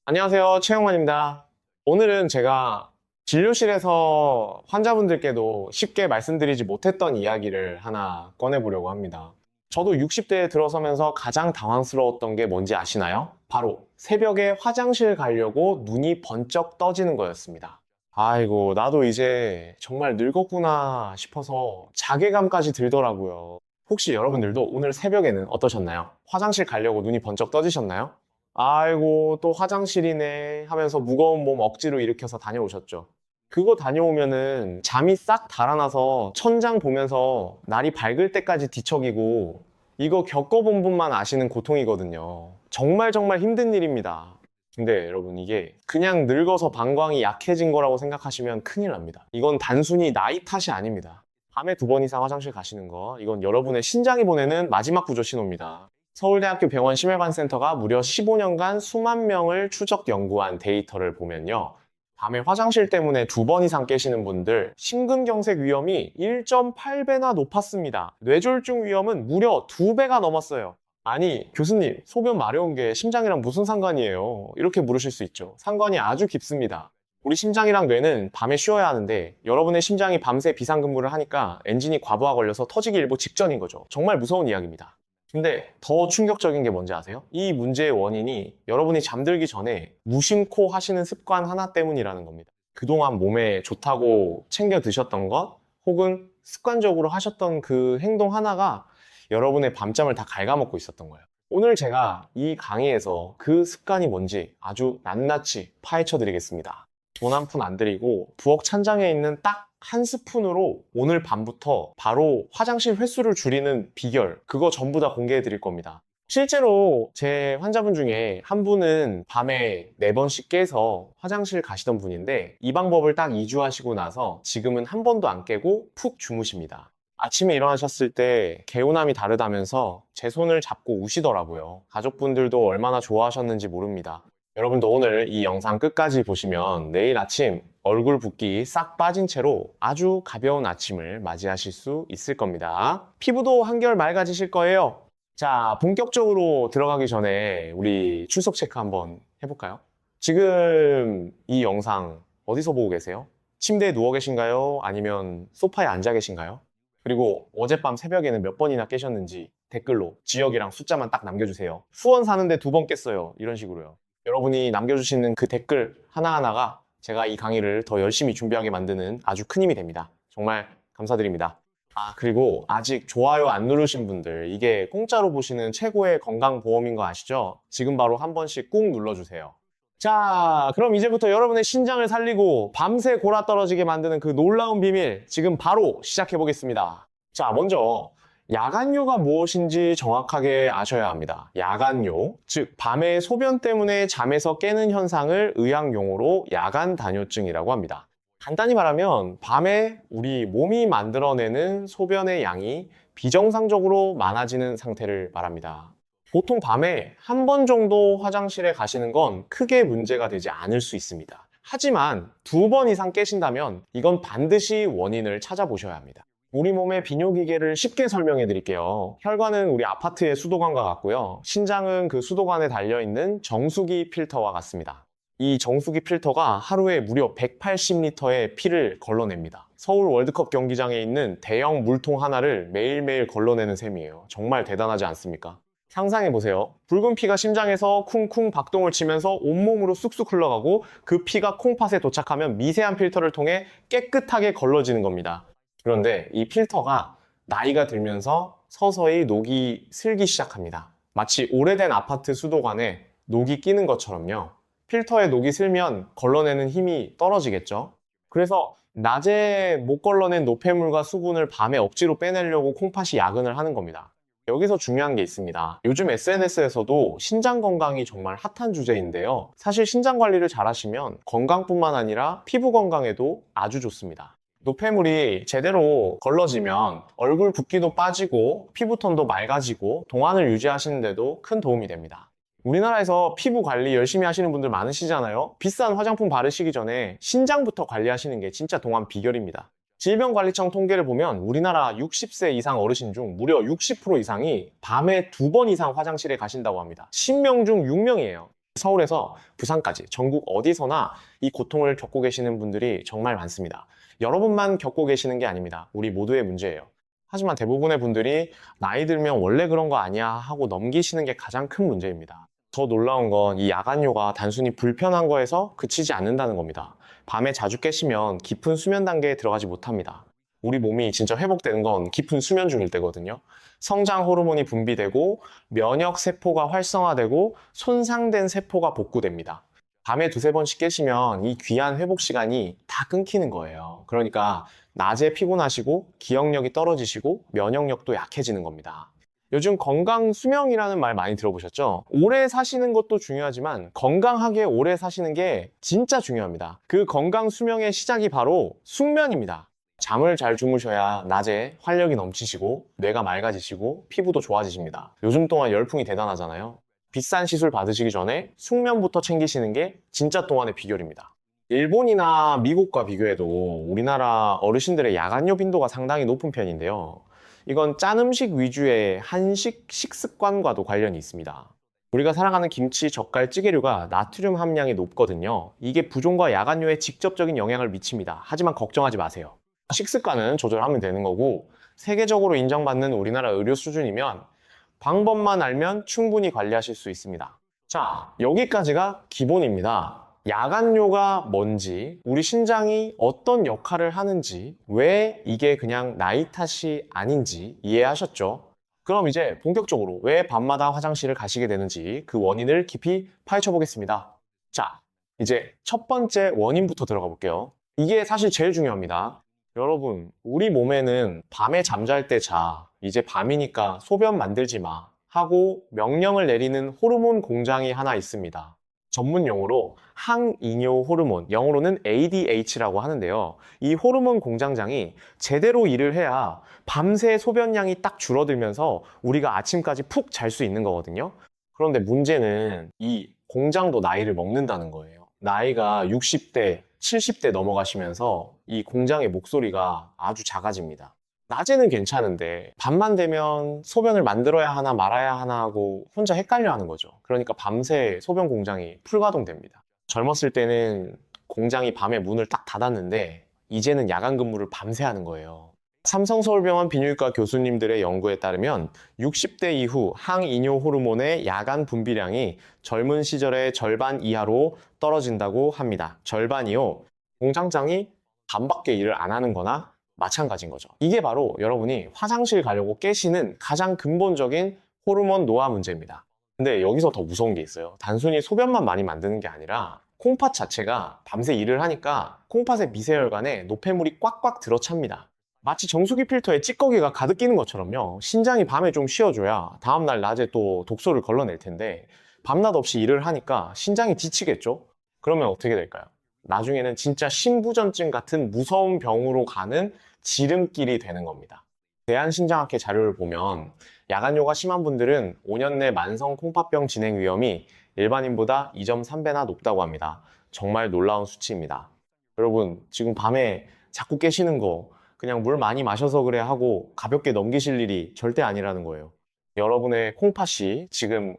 안녕하세요. 최영만입니다. 오늘은 제가 진료실에서 환자분들께도 쉽게 말씀드리지 못했던 이야기를 하나 꺼내보려고 합니다. 저도 60대에 들어서면서 가장 당황스러웠던 게 뭔지 아시나요? 바로 새벽에 화장실 가려고 눈이 번쩍 떠지는 거였습니다. 아이고, 나도 이제 정말 늙었구나 싶어서 자괴감까지 들더라고요. 혹시 여러분들도 오늘 새벽에는 어떠셨나요? 화장실 가려고 눈이 번쩍 떠지셨나요? 아이고, 또 화장실이네 하면서 무거운 몸 억지로 일으켜서 다녀오셨죠. 그거 다녀오면은 잠이 싹 달아나서 천장 보면서 날이 밝을 때까지 뒤척이고 이거 겪어본 분만 아시는 고통이거든요. 정말 정말 힘든 일입니다. 근데 여러분 이게 그냥 늙어서 방광이 약해진 거라고 생각하시면 큰일 납니다. 이건 단순히 나이 탓이 아닙니다. 밤에 2번 이상 화장실 가시는 거 이건 여러분의 신장이 보내는 마지막 구조 신호입니다. 서울대학교 병원 심혈관센터가 무려 15년간 수만 명을 추적 연구한 데이터를 보면요. 밤에 화장실 때문에 2번 이상 깨시는 분들 심근경색 위험이 1.8배나 높았습니다. 뇌졸중 위험은 무려 2배가 넘었어요. 아니, 교수님, 소변 마려운 게 심장이랑 무슨 상관이에요? 이렇게 물으실 수 있죠. 상관이 아주 깊습니다. 우리 심장이랑 뇌는 밤에 쉬어야 하는데 여러분의 심장이 밤새 비상근무를 하니까 엔진이 과부하 걸려서 터지기 일보 직전인 거죠. 정말 무서운 이야기입니다. 근데 더 충격적인 게 뭔지 아세요? 이 문제의 원인이 여러분이 잠들기 전에 무심코 하시는 습관 하나 때문이라는 겁니다. 그동안 몸에 좋다고 챙겨 드셨던 것 혹은 습관적으로 하셨던 그 행동 하나가 여러분의 밤잠을 다 갉아먹고 있었던 거예요. 오늘 제가 이 강의에서 그 습관이 뭔지 아주 낱낱이 파헤쳐 드리겠습니다. 돈 한 푼 안 들이고 부엌 찬장에 있는 딱 한 스푼으로 오늘 밤부터 바로 화장실 횟수를 줄이는 비결, 그거 전부 다 공개해 드릴 겁니다. 실제로 제 환자분 중에 한 분은 밤에 4번씩 깨서 화장실 가시던 분인데 이 방법을 딱 2주 하시고 나서 지금은 한 번도 안 깨고 푹 주무십니다. 아침에 일어나셨을 때 개운함이 다르다면서 제 손을 잡고 우시더라고요. 가족분들도 얼마나 좋아하셨는지 모릅니다. 여러분도 오늘 이 영상 끝까지 보시면 내일 아침 얼굴 붓기 싹 빠진 채로 아주 가벼운 아침을 맞이하실 수 있을 겁니다. 피부도 한결 맑아지실 거예요. 자, 본격적으로 들어가기 전에 우리 출석 체크 한번 해볼까요? 지금 이 영상 어디서 보고 계세요? 침대에 누워 계신가요? 아니면 소파에 앉아 계신가요? 그리고 어젯밤 새벽에는 몇 번이나 깨셨는지 댓글로 지역이랑 숫자만 딱 남겨주세요. 수원 사는데 2번 깼어요. 이런 식으로요. 여러분이 남겨주시는 그 댓글 하나하나가 제가 이 강의를 더 열심히 준비하게 만드는 아주 큰 힘이 됩니다. 정말 감사드립니다. 아, 그리고 아직 좋아요 안 누르신 분들, 이게 공짜로 보시는 최고의 건강보험인 거 아시죠? 지금 바로 한 번씩 꾹 눌러주세요. 자, 그럼 이제부터 여러분의 신장을 살리고 밤새 골아 떨어지게 만드는 그 놀라운 비밀, 지금 바로 시작해 보겠습니다. 자, 먼저 야간요가 무엇인지 정확하게 아셔야 합니다. 야간요, 즉 밤에 소변 때문에 잠에서 깨는 현상을 의학용어로 야간단요증이라고 합니다. 간단히 말하면 밤에 우리 몸이 만들어내는 소변의 양이 비정상적으로 많아지는 상태를 말합니다. 보통 밤에 한 번 정도 화장실에 가시는 건 크게 문제가 되지 않을 수 있습니다. 하지만 2번 이상 깨신다면 이건 반드시 원인을 찾아보셔야 합니다. 우리 몸의 비뇨기계를 쉽게 설명해 드릴게요. 혈관은 우리 아파트의 수도관과 같고요. 신장은 그 수도관에 달려있는 정수기 필터와 같습니다. 이 정수기 필터가 하루에 무려 180리터의 피를 걸러냅니다. 서울 월드컵 경기장에 있는 대형 물통 하나를 매일매일 걸러내는 셈이에요. 정말 대단하지 않습니까? 상상해보세요. 붉은 피가 심장에서 쿵쿵 박동을 치면서 온몸으로 쑥쑥 흘러가고 그 피가 콩팥에 도착하면 미세한 필터를 통해 깨끗하게 걸러지는 겁니다. 그런데 이 필터가 나이가 들면서 서서히 녹이 슬기 시작합니다. 마치 오래된 아파트 수도관에 녹이 끼는 것처럼요. 필터에 녹이 슬면 걸러내는 힘이 떨어지겠죠. 그래서 낮에 못 걸러낸 노폐물과 수분을 밤에 억지로 빼내려고 콩팥이 야근을 하는 겁니다. 여기서 중요한 게 있습니다. 요즘 SNS에서도 신장 건강이 정말 핫한 주제인데요. 사실 신장 관리를 잘 하시면 건강뿐만 아니라 피부 건강에도 아주 좋습니다. 노폐물이 제대로 걸러지면 얼굴 붓기도 빠지고 피부톤도 맑아지고 동안을 유지하시는데도 큰 도움이 됩니다. 우리나라에서 피부 관리 열심히 하시는 분들 많으시잖아요. 비싼 화장품 바르시기 전에 신장부터 관리하시는 게 진짜 동안 비결입니다. 질병관리청 통계를 보면 우리나라 60세 이상 어르신 중 무려 60% 이상이 밤에 2번 이상 화장실에 가신다고 합니다. 10명 중 6명이에요. 서울에서 부산까지 전국 어디서나 이 고통을 겪고 계시는 분들이 정말 많습니다. 여러분만 겪고 계시는 게 아닙니다. 우리 모두의 문제예요. 하지만 대부분의 분들이 나이 들면 원래 그런 거 아니야 하고 넘기시는 게 가장 큰 문제입니다. 더 놀라운 건 이 야간요가 단순히 불편한 거에서 그치지 않는다는 겁니다. 밤에 자주 깨시면 깊은 수면 단계에 들어가지 못합니다. 우리 몸이 진짜 회복되는 건 깊은 수면 중일 때거든요. 성장 호르몬이 분비되고 면역 세포가 활성화되고 손상된 세포가 복구됩니다. 밤에 두세 번씩 깨시면 이 귀한 회복 시간이 다 끊기는 거예요. 그러니까 낮에 피곤하시고 기억력이 떨어지시고 면역력도 약해지는 겁니다. 요즘 건강 수명이라는 말 많이 들어보셨죠? 오래 사시는 것도 중요하지만 건강하게 오래 사시는 게 진짜 중요합니다. 그 건강 수명의 시작이 바로 숙면입니다. 잠을 잘 주무셔야 낮에 활력이 넘치시고 뇌가 맑아지시고 피부도 좋아지십니다. 요즘 동안 열풍이 대단하잖아요. 비싼 시술 받으시기 전에 숙면부터 챙기시는 게 진짜 동안의 비결입니다. 일본이나 미국과 비교해도 우리나라 어르신들의 야간요 빈도가 상당히 높은 편인데요. 이건 짠 음식 위주의 한식 식습관과도 관련이 있습니다. 우리가 살아가는 김치, 젓갈, 찌개류가 나트륨 함량이 높거든요. 이게 부종과 야간요에 직접적인 영향을 미칩니다. 하지만 걱정하지 마세요. 식습관은 조절하면 되는 거고 세계적으로 인정받는 우리나라 의료 수준이면 방법만 알면 충분히 관리하실 수 있습니다. 자, 여기까지가 기본입니다. 야간요가 뭔지, 우리 신장이 어떤 역할을 하는지, 왜 이게 그냥 나이 탓이 아닌지 이해하셨죠? 그럼 이제 본격적으로 왜 밤마다 화장실을 가시게 되는지 그 원인을 깊이 파헤쳐 보겠습니다. 자, 이제 첫 번째 원인부터 들어가 볼게요. 이게 사실 제일 중요합니다. 여러분, 우리 몸에는 밤에 잠잘 때 자, 이제 밤이니까 소변 만들지 마 하고 명령을 내리는 호르몬 공장이 하나 있습니다. 전문 용어로 항이뇨 호르몬, 영어로는 ADH라고 하는데요. 이 호르몬 공장장이 제대로 일을 해야 밤새 소변량이 딱 줄어들면서 우리가 아침까지 푹 잘 수 있는 거거든요. 그런데 문제는 이 공장도 나이를 먹는다는 거예요. 나이가 60대, 70대 넘어가시면서 이 공장의 목소리가 아주 작아집니다. 낮에는 괜찮은데 밤만 되면 소변을 만들어야 하나 말아야 하나 하고 혼자 헷갈려 하는 거죠. 그러니까 밤새 소변 공장이 풀가동됩니다. 젊었을 때는 공장이 밤에 문을 딱 닫았는데 이제는 야간 근무를 밤새 하는 거예요. 삼성서울병원 비뇨기과 교수님들의 연구에 따르면 60대 이후 항이뇨 호르몬의 야간 분비량이 젊은 시절의 절반 이하로 떨어진다고 합니다. 절반이요. 공장장이 밤밖에 일을 안 하는 거나 마찬가지인 거죠. 이게 바로 여러분이 화장실 가려고 깨시는 가장 근본적인 호르몬 노화 문제입니다. 근데 여기서 더 무서운 게 있어요. 단순히 소변만 많이 만드는 게 아니라 콩팥 자체가 밤새 일을 하니까 콩팥의 미세혈관에 노폐물이 꽉꽉 들어찹니다. 마치 정수기 필터에 찌꺼기가 가득 끼는 것처럼요. 신장이 밤에 좀 쉬어줘야 다음날 낮에 또 독소를 걸러낼 텐데 밤낮 없이 일을 하니까 신장이 지치겠죠? 그러면 어떻게 될까요? 나중에는 진짜 심부전증 같은 무서운 병으로 가는 지름길이 되는 겁니다. 대한신장학회 자료를 보면 야간요가 심한 분들은 5년 내 만성 콩팥병 진행 위험이 일반인보다 2.3배나 높다고 합니다. 정말 놀라운 수치입니다. 여러분, 지금 밤에 자꾸 깨시는 거 그냥 물 많이 마셔서 그래 하고 가볍게 넘기실 일이 절대 아니라는 거예요. 여러분의 콩팥이 지금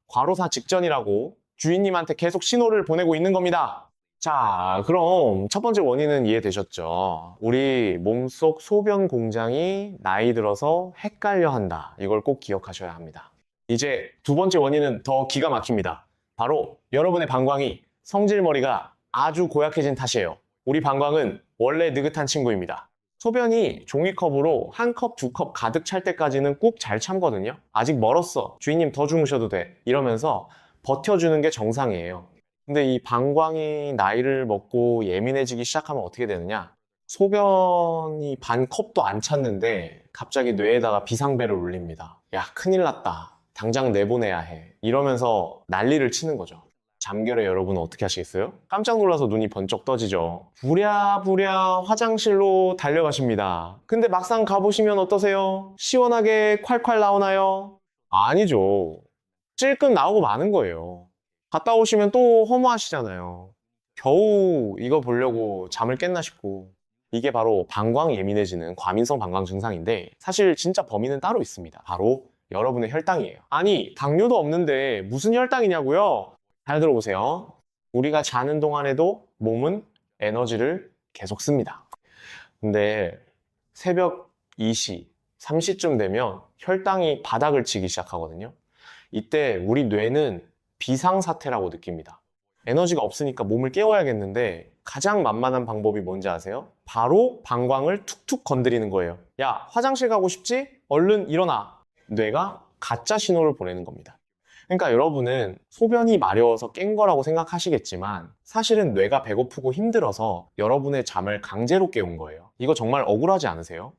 과로사 직전이라고 주인님한테 계속 신호를 보내고 있는 겁니다. 자, 그럼 첫 번째 원인은 이해되셨죠? 우리 몸속 소변 공장이 나이 들어서 헷갈려 한다. 이걸 꼭 기억하셔야 합니다. 이제 두 번째 원인은 더 기가 막힙니다. 바로 여러분의 방광이 성질머리가 아주 고약해진 탓이에요. 우리 방광은 원래 느긋한 친구입니다. 소변이 종이컵으로 한 컵, 두 컵 가득 찰 때까지는 꾹 잘 참거든요. 아직 멀었어. 주인님 더 주무셔도 돼. 이러면서 버텨주는 게 정상이에요. 근데 이 방광이 나이를 먹고 예민해지기 시작하면 어떻게 되느냐? 소변이 반 컵도 안 찼는데 갑자기 뇌에다가 비상벨을 울립니다. 야, 큰일 났다. 당장 내보내야 해. 이러면서 난리를 치는 거죠. 잠결에 여러분은 어떻게 하시겠어요? 깜짝 놀라서 눈이 번쩍 떠지죠. 부랴부랴 화장실로 달려가십니다. 근데 막상 가보시면 어떠세요? 시원하게 콸콸 나오나요? 아니죠. 찔끔 나오고 마는 거예요. 갔다 오시면 또 허무하시잖아요. 겨우 이거 보려고 잠을 깼나 싶고. 이게 바로 방광 예민해지는 과민성 방광 증상인데 사실 진짜 범인은 따로 있습니다. 바로 여러분의 혈당이에요. 아니, 당뇨도 없는데 무슨 혈당이냐고요? 잘 들어보세요. 우리가 자는 동안에도 몸은 에너지를 계속 씁니다. 근데 새벽 2시, 3시쯤 되면 혈당이 바닥을 치기 시작하거든요. 이때 우리 뇌는 비상사태라고 느낍니다. 에너지가 없으니까 몸을 깨워야겠는데 가장 만만한 방법이 뭔지 아세요? 바로 방광을 툭툭 건드리는 거예요. 야, 화장실 가고 싶지? 얼른 일어나. 뇌가 가짜 신호를 보내는 겁니다. 그러니까 여러분은 소변이 마려워서 깬 거라고 생각하시겠지만 사실은 뇌가 배고프고 힘들어서 여러분의 잠을 강제로 깨운 거예요. 이거 정말 억울하지 않으세요?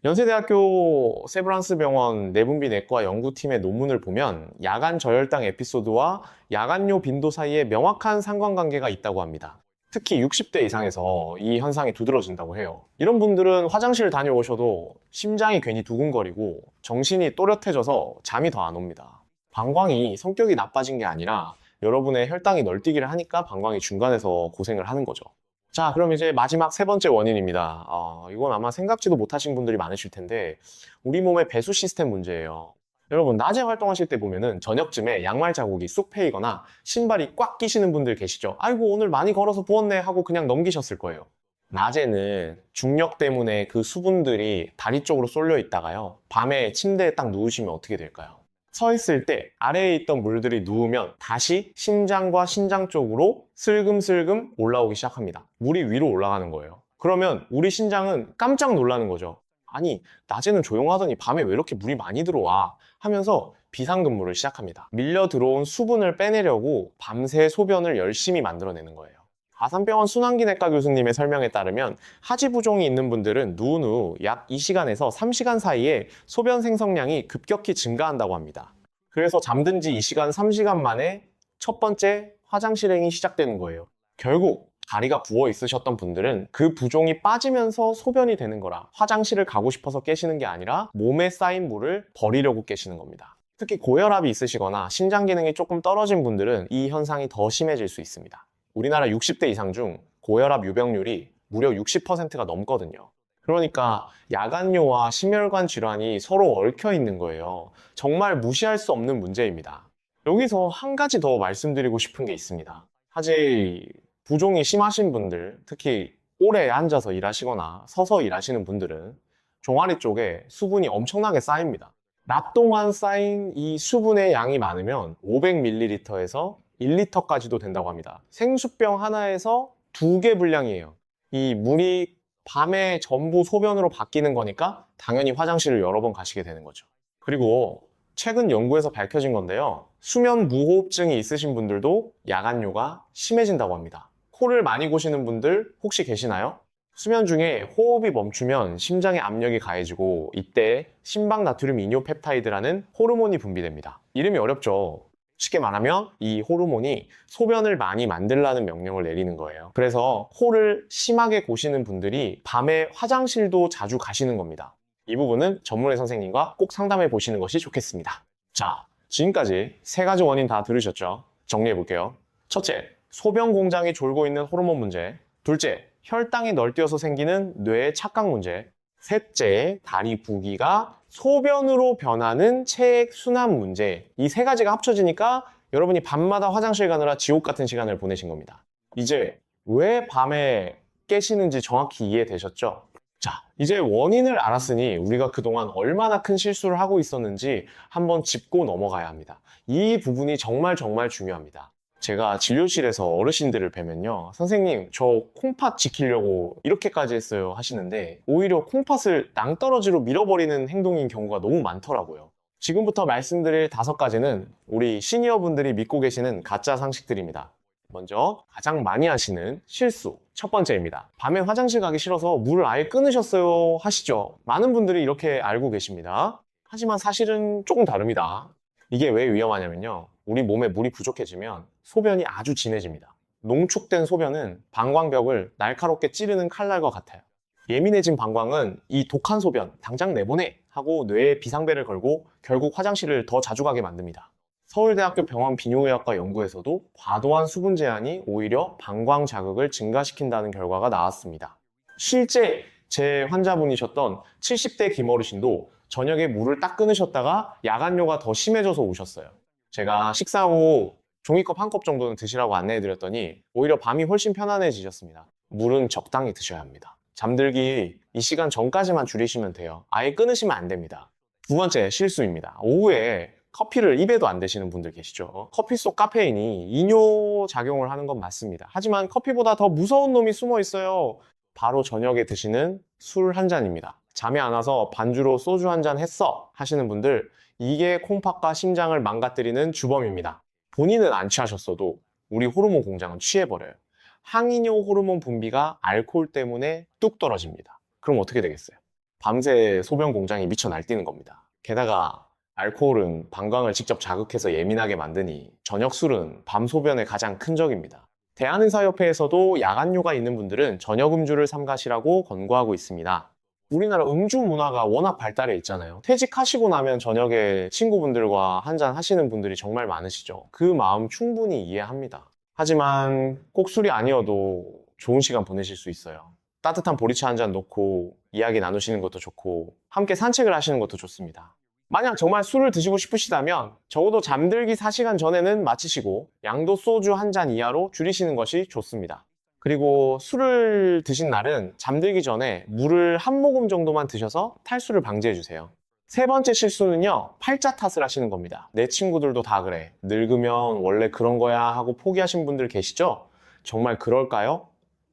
연세대학교 세브란스 병원 내분비 내과 연구팀의 논문을 보면 야간 저혈당 에피소드와 야간요 빈도 사이에 명확한 상관관계가 있다고 합니다. 특히 60대 이상에서 이 현상이 두드러진다고 해요. 이런 분들은 화장실 다녀오셔도 심장이 괜히 두근거리고 정신이 또렷해져서 잠이 더 안 옵니다. 방광이 성격이 나빠진 게 아니라 여러분의 혈당이 널뛰기를 하니까 방광이 중간에서 고생을 하는 거죠. 자, 그럼 이제 마지막 세 번째 원인입니다. 이건 아마 생각지도 못하신 분들이 많으실 텐데 우리 몸의 배수 시스템 문제예요. 여러분, 낮에 활동하실 때 보면은 저녁쯤에 양말 자국이 쑥 패이거나 신발이 꽉 끼시는 분들 계시죠? 아이고, 오늘 많이 걸어서 부었네 하고 그냥 넘기셨을 거예요. 낮에는 중력 때문에 그 수분들이 다리 쪽으로 쏠려 있다가요, 밤에 침대에 딱 누우시면 어떻게 될까요? 서 있을 때 아래에 있던 물들이 누우면 다시 심장과 신장 쪽으로 슬금슬금 올라오기 시작합니다. 물이 위로 올라가는 거예요. 그러면 우리 신장은 깜짝 놀라는 거죠. 아니, 낮에는 조용하더니 밤에 왜 이렇게 물이 많이 들어와? 하면서 비상근무를 시작합니다. 밀려 들어온 수분을 빼내려고 밤새 소변을 열심히 만들어내는 거예요. 아산병원 순환기내과 교수님의 설명에 따르면 하지부종이 있는 분들은 누운 후 약 2시간에서 3시간 사이에 소변 생성량이 급격히 증가한다고 합니다. 그래서 잠든 지 2시간, 3시간 만에 첫 번째 화장실행이 시작되는 거예요. 결국 다리가 부어 있으셨던 분들은 그 부종이 빠지면서 소변이 되는 거라 화장실을 가고 싶어서 깨시는 게 아니라 몸에 쌓인 물을 버리려고 깨시는 겁니다. 특히 고혈압이 있으시거나 신장 기능이 조금 떨어진 분들은 이 현상이 더 심해질 수 있습니다. 우리나라 60대 이상 중 고혈압 유병률이 무려 60%가 넘거든요. 그러니까 야간요와 심혈관 질환이 서로 얽혀 있는 거예요. 정말 무시할 수 없는 문제입니다. 여기서 한 가지 더 말씀드리고 싶은 게 있습니다. 사실 부종이 심하신 분들, 특히 오래 앉아서 일하시거나 서서 일하시는 분들은 종아리 쪽에 수분이 엄청나게 쌓입니다. 낮 동안 쌓인 이 수분의 양이 많으면 500ml에서 1리터까지도 된다고 합니다. 생수병 하나에서 2개 분량이에요. 이 물이 밤에 전부 소변으로 바뀌는 거니까 당연히 화장실을 여러 번 가시게 되는 거죠. 그리고 최근 연구에서 밝혀진 건데요, 수면 무호흡증이 있으신 분들도 야간요가 심해진다고 합니다. 코를 많이 고시는 분들 혹시 계시나요? 수면 중에 호흡이 멈추면 심장의 압력이 가해지고 이때 심박나트륨 이뇨펩타이드라는 호르몬이 분비됩니다. 이름이 어렵죠? 쉽게 말하면 이 호르몬이 소변을 많이 만들라는 명령을 내리는 거예요. 그래서 코를 심하게 고시는 분들이 밤에 화장실도 자주 가시는 겁니다. 이 부분은 전문의 선생님과 꼭 상담해 보시는 것이 좋겠습니다. 자, 지금까지 세 가지 원인 다 들으셨죠? 정리해 볼게요. 첫째, 소변 공장이 졸고 있는 호르몬 문제. 둘째, 혈당이 널뛰어서 생기는 뇌의 착각 문제. 셋째, 다리 부기가 소변으로 변하는 체액 순환 문제. 이 세 가지가 합쳐지니까 여러분이 밤마다 화장실 가느라 지옥 같은 시간을 보내신 겁니다. 이제 왜 밤에 깨시는지 정확히 이해되셨죠? 자, 이제 원인을 알았으니 우리가 그동안 얼마나 큰 실수를 하고 있었는지 한번 짚고 넘어가야 합니다. 이 부분이 정말 중요합니다. 제가 진료실에서 어르신들을 뵈면요, 선생님, 저 콩팥 지키려고 이렇게까지 했어요 하시는데 오히려 콩팥을 낭떠러지로 밀어버리는 행동인 경우가 너무 많더라고요. 지금부터 말씀드릴 5가지는 우리 시니어분들이 믿고 계시는 가짜 상식들입니다. 먼저 가장 많이 하시는 실수, 첫 번째입니다. 밤에 화장실 가기 싫어서 물을 아예 끊으셨어요 하시죠. 많은 분들이 이렇게 알고 계십니다. 하지만 사실은 조금 다릅니다. 이게 왜 위험하냐면요, 우리 몸에 물이 부족해지면 소변이 아주 진해집니다. 농축된 소변은 방광벽을 날카롭게 찌르는 칼날과 같아요. 예민해진 방광은 이 독한 소변 당장 내보내 하고 뇌에 비상벨을 걸고 결국 화장실을 더 자주 가게 만듭니다. 서울대학교 병원 비뇨의학과 연구에서도 과도한 수분 제한이 오히려 방광 자극을 증가시킨다는 결과가 나왔습니다. 실제 제 환자분이셨던 70대 김어르신도 저녁에 물을 딱 끊으셨다가 야간요가 더 심해져서 오셨어요. 제가 식사 후 종이컵 한 컵 정도는 드시라고 안내해드렸더니 오히려 밤이 훨씬 편안해지셨습니다. 물은 적당히 드셔야 합니다. 잠들기 이 시간 전까지만 줄이시면 돼요. 아예 끊으시면 안 됩니다. 두 번째 실수입니다. 오후에 커피를 입에도 안 대시는 분들 계시죠. 커피 속 카페인이 이뇨 작용을 하는 건 맞습니다. 하지만 커피보다 더 무서운 놈이 숨어 있어요. 바로 저녁에 드시는 술 한 잔입니다. 잠이 안 와서 반주로 소주 한 잔 했어 하시는 분들, 이게 콩팥과 심장을 망가뜨리는 주범입니다. 본인은 안 취하셨어도 우리 호르몬 공장은 취해버려요. 항이뇨 호르몬 분비가 알코올 때문에 뚝 떨어집니다. 그럼 어떻게 되겠어요? 밤새 소변 공장이 미쳐 날뛰는 겁니다. 게다가 알코올은 방광을 직접 자극해서 예민하게 만드니 저녁 술은 밤 소변의 가장 큰 적입니다. 대한의사협회에서도 야간뇨가 있는 분들은 저녁 음주를 삼가시라고 권고하고 있습니다. 우리나라 음주 문화가 워낙 발달해 있잖아요. 퇴직하시고 나면 저녁에 친구분들과 한잔 하시는 분들이 정말 많으시죠. 그 마음 충분히 이해합니다. 하지만 꼭 술이 아니어도 좋은 시간 보내실 수 있어요. 따뜻한 보리차 한 잔 놓고 이야기 나누시는 것도 좋고 함께 산책을 하시는 것도 좋습니다. 만약 정말 술을 드시고 싶으시다면 적어도 잠들기 4시간 전에는 마치시고 양도 소주 한 잔 이하로 줄이시는 것이 좋습니다. 그리고 술을 드신 날은 잠들기 전에 물을 한 모금 정도만 드셔서 탈수를 방지해 주세요. 세 번째 실수는요, 팔자 탓을 하시는 겁니다. 내 친구들도 다 그래. 늙으면 원래 그런 거야 하고 포기하신 분들 계시죠? 정말 그럴까요?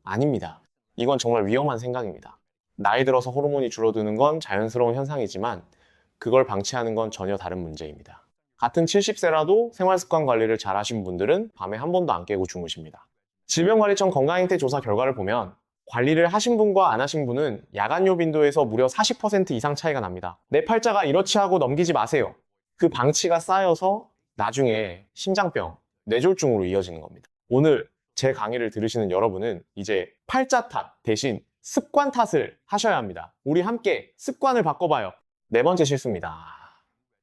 아닙니다. 이건 정말 위험한 생각입니다. 나이 들어서 호르몬이 줄어드는 건 자연스러운 현상이지만 그걸 방치하는 건 전혀 다른 문제입니다. 같은 70세라도 생활습관 관리를 잘 하신 분들은 밤에 한 번도 안 깨고 주무십니다. 질병관리청 건강행태 조사 결과를 보면 관리를 하신 분과 안 하신 분은 야간뇨 빈도에서 무려 40% 이상 차이가 납니다. 내 팔자가 이렇지 하고 넘기지 마세요. 그 방치가 쌓여서 나중에 심장병, 뇌졸중으로 이어지는 겁니다. 오늘 제 강의를 들으시는 여러분은 이제 팔자 탓 대신 습관 탓을 하셔야 합니다. 우리 함께 습관을 바꿔봐요. 네 번째 실수입니다.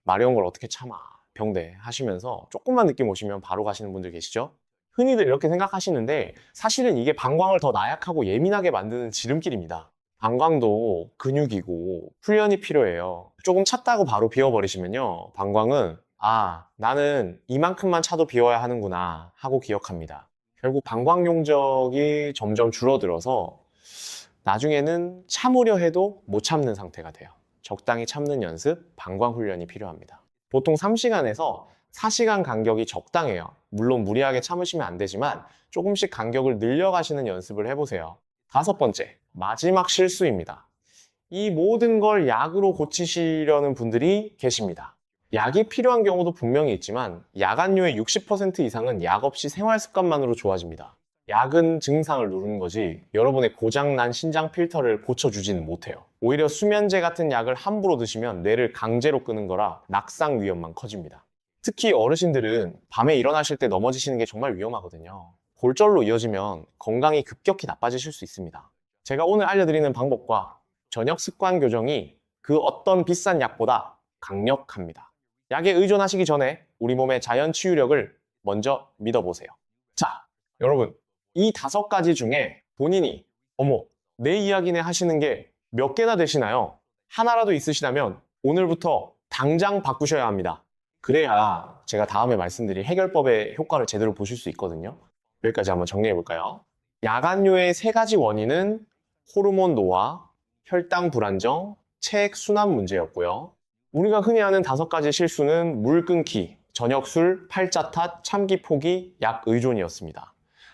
마려운 걸 어떻게 참아? 병대 하시면서 조금만 느낌 오시면 바로 가시는 분들 계시죠? 흔히들 이렇게 생각하시는데 사실은 이게 방광을 더 나약하고 예민하게 만드는 지름길입니다. 방광도 근육이고 훈련이 필요해요. 조금 찼다고 바로 비워버리시면요, 방광은 나는 이만큼만 차도 비워야 하는구나 하고 기억합니다. 결국 방광 용적이 점점 줄어들어서 나중에는 참으려 해도 못 참는 상태가 돼요. 적당히 참는 연습, 방광 훈련이 필요합니다. 보통 3시간에서 4시간 간격이 적당해요. 물론 무리하게 참으시면 안 되지만 조금씩 간격을 늘려가시는 연습을 해보세요. 다섯 번째, 마지막 실수입니다. 이 모든 걸 약으로 고치시려는 분들이 계십니다. 약이 필요한 경우도 분명히 있지만 야간뇨의 60% 이상은 약 없이 생활 습관만으로 좋아집니다. 약은 증상을 누르는 거지 여러분의 고장난 신장 필터를 고쳐주지는 못해요. 오히려 수면제 같은 약을 함부로 드시면 뇌를 강제로 끄는 거라 낙상 위험만 커집니다. 특히 어르신들은 밤에 일어나실 때 넘어지시는 게 정말 위험하거든요. 골절로 이어지면 건강이 급격히 나빠지실 수 있습니다. 제가 오늘 알려드리는 방법과 저녁 습관 교정이 그 어떤 비싼 약보다 강력합니다. 약에 의존하시기 전에 우리 몸의 자연 치유력을 먼저 믿어보세요. 자, 여러분, 이 5가지 중에 본인이 내 이야기네 하시는 게 몇 개나 되시나요? 하나라도 있으시다면 오늘부터 당장 바꾸셔야 합니다. 그래야 제가 다음에 말씀드릴 해결법의 효과를 제대로 보실 수 있거든요. 여기까지 한번 정리해 볼까요? 야간뇨의 3가지 원인은 호르몬 노화, 혈당 불안정, 체액 순환 문제였고요. 우리가 흔히 하는 5가지 실수는 물 끊기, 저녁 술, 팔자 탓, 참기 포기, 약 의존이었습니다.